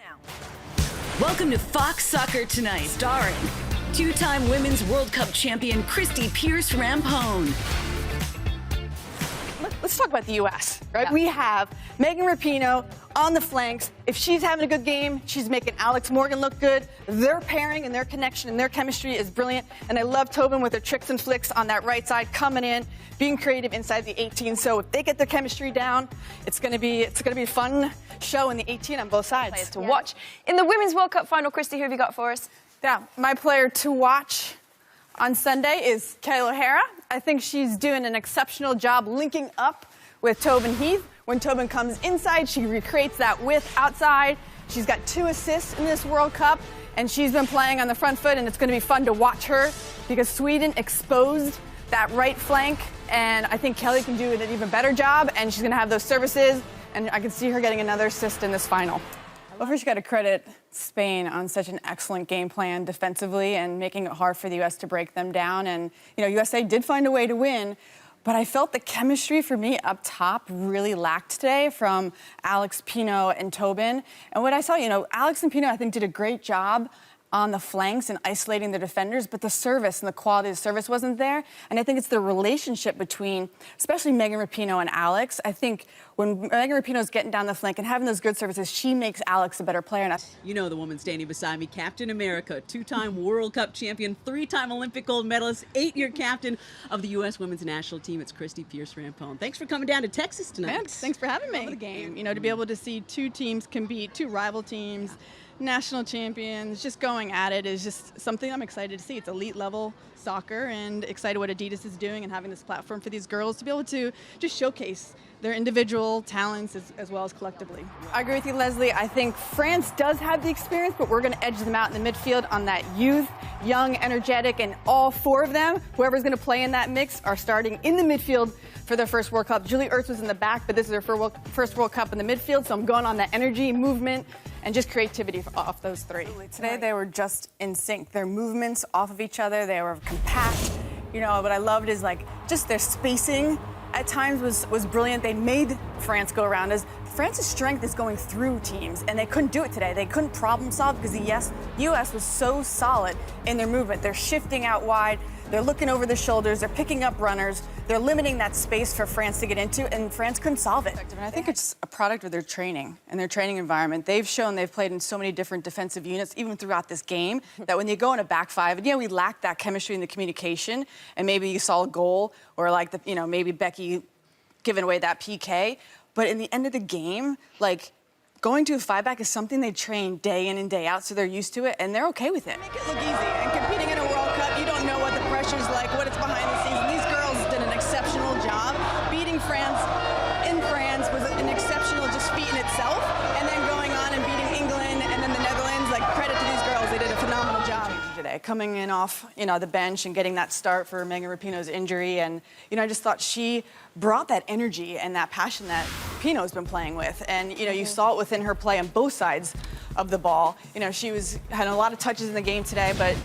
Now, welcome to Fox Soccer Tonight, starring two-time Women's World Cup champion Christie Pearce Rampone. Let's talk about the U.S., right? Yeah. We have Megan Rapinoe on the flanks. If she's having a good game, she's making Alex Morgan look good. Their pairing and their connection and their chemistry is brilliant. And I love Tobin with her tricks and flicks on that right side, coming in, being creative inside the 18. So if they get their chemistry down, it's gonna be a fun show in the 18 on both sides. Players to watch. In the Women's World Cup final, Christie, who have you got for us? Yeah, my player to watch on Sunday is Kelly O'Hara. I think she's doing an exceptional job linking up with Tobin Heath. When Tobin comes inside, she recreates that width outside. She's got 2 assists in this World Cup, and she's been playing on the front foot, and it's going to be fun to watch her because Sweden exposed that right flank, and I think Kelly can do an even better job, and she's going to have those services, and I can see her getting another assist in this final. Well, first you got to credit Spain on such an excellent game plan defensively and making it hard for the U.S. to break them down. And, you know, USA did find a way to win, but I felt the chemistry for me up top really lacked today from Alex, Pinoe, and Tobin. And what I saw, you know, Alex and Pinoe, I think, did a great job on the flanks and isolating the defenders, but the service and the quality of the service wasn't there. And I think it's the relationship between, especially Megan Rapinoe and Alex. I think when Megan Rapinoe's getting down the flank and having those good services, she makes Alex a better player. And You know the woman standing beside me, Captain America, 2-time World Cup champion, 3-time Olympic gold medalist, 8-year captain of the U.S. women's national team. It's Christie Pearce Rampone. Thanks for coming down to Texas tonight. Man, thanks for having me. Love the game. You know, to be able to see 2 teams compete, 2 rival teams, national champions, just going at it is just something I'm excited to see. It's elite level soccer, and excited what Adidas is doing and having this platform for these girls to be able to just showcase their individual talents as well as collectively. I agree with you, Leslie. I think France does have the experience, but we're going to edge them out in the midfield on that youth, young, energetic, and all 4 of them, whoever's going to play in that mix, are starting in the midfield for their first World Cup. Julie Ertz was in the back, but this is her first World Cup in the midfield, so I'm going on that energy, movement, and just creativity off those 3. Today they were just in sync. Their movements off of each other, they were compact. You know, what I loved is like just their spacing at times was brilliant. They made France go around us. France's strength is going through teams, and they couldn't do it today. They couldn't problem solve because the U.S. was so solid in their movement. They're shifting out wide. They're looking over their shoulders. They're picking up runners. They're limiting that space for France to get into, and France couldn't solve it. And I think it's a product of their training and their training environment. They've shown they've played in so many different defensive units, even throughout this game, that when you go in a back 5, and we lacked that chemistry and the communication, and maybe you saw a goal, or like maybe Becky giving away that PK. But in the end of the game, like, going to a 5-back is something they train day in and day out, so they're used to it, and they're okay with it. Make it look easy, and competing in a World Cup, you don't know what the pressure's like, what it's behind the scenes. These girls did an exceptional job. Beating France in France was an exceptional just feat in itself, and then going on and beating England and then the Netherlands, like, credit to these girls. They did a phenomenal job. Today, coming in off, the bench and getting that start for Megan Rapinoe's injury, and I just thought she brought that energy and that passion that Pinoe's been playing with, and you saw it within her play on both sides of the ball. She had a lot of touches in the game today, but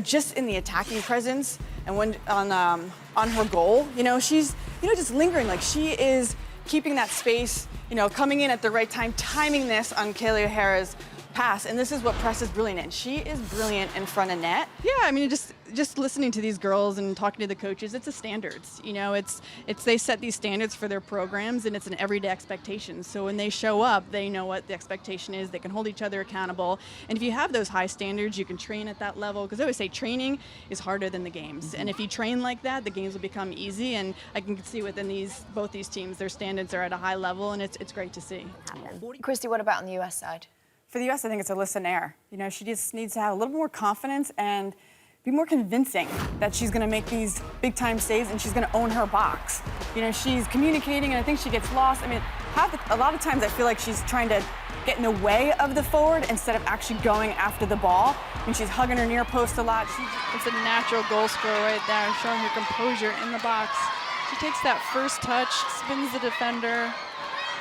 just in the attacking presence and when on her goal, she's just lingering, like she is keeping that space, coming in at the right time, timing this on Kelly O'Hara's pass, and this is what Press is brilliant in. She is brilliant in front of net. Yeah, I mean, just listening to these girls and talking to the coaches, it's a standards. It's they set these standards for their programs, and it's an everyday expectation. So when they show up, they know what the expectation is. They can hold each other accountable, and if you have those high standards, you can train at that level. Because I always say training is harder than the games, and if you train like that, the games will become easy. And I can see within both these teams, their standards are at a high level, and it's great to see. Christie, what about on the U.S. side? For the U.S., I think it's Alyssa Nair. She just needs to have a little more confidence and be more convincing that she's going to make these big-time saves and she's going to own her box. She's communicating, and I think she gets lost. I mean, a lot of times I feel like she's trying to get in the way of the forward instead of actually going after the ball. And she's hugging her near post a lot. It's a natural goal scorer right there, showing her composure in the box. She takes that first touch, spins the defender,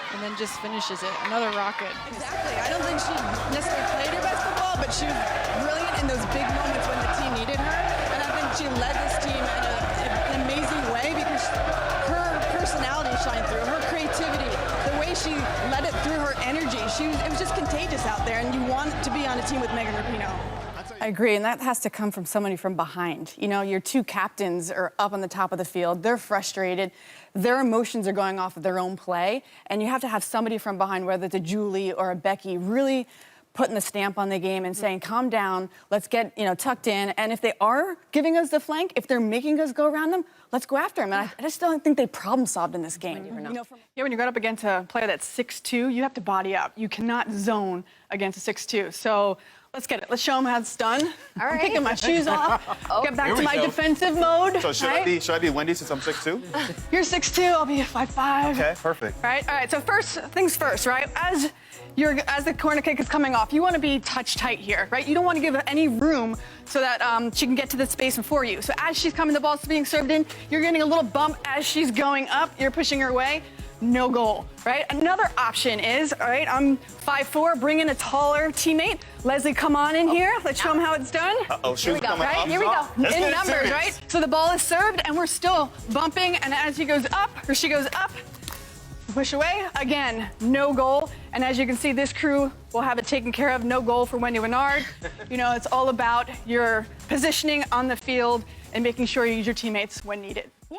and then just finishes it. Another rocket. Exactly. I don't think she necessarily played her best football, but she was brilliant in those big moments when the team needed her. And I think she led this team in an amazing way because her personality shined through, her creativity, the way she let it through her energy. It was just contagious out there, and you want to be on a team with Megan Rapinoe. I agree, and that has to come from somebody from behind. You know, your two captains are up on the top of the field. They're frustrated. Their emotions are going off of their own play, and you have to have somebody from behind, whether it's a Julie or a Becky, really putting the stamp on the game and saying, calm down, let's get, tucked in. And if they are giving us the flank, if they're making us go around them, let's go after them. And I just don't think they problem solved in this game. When you go up against a player that's 6'2", you have to body up. You cannot zone against a 6'2". So let's get it. Let's show them how it's done. All right. I'm taking my shoes off. Get back to my defensive mode. So should I be Wendy since I'm 6'2"? You're 6'2", I'll be 5'5". Okay, perfect. All right. So first things first, right? As the corner kick is coming off, you want to be touch tight here, right? You don't want to give her any room so that she can get to the space before you. So as she's coming, the ball's being served in, you're getting a little bump as she's going up. You're pushing her away. No goal, right? Another option is, all right, I'm 5'4", bring in a taller teammate. Leslie, come on in here. Let's show them how it's done. Uh-oh, shoes coming Right, off. here we go. Let's In get numbers, serious. right? So the ball is served, and we're still bumping, and as he goes up, or she goes up, push away. Again, no goal. And as you can see, this crew will have it taken care of. No goal for Wendy Winard. It's all about your positioning on the field and making sure you use your teammates when needed. Yeah.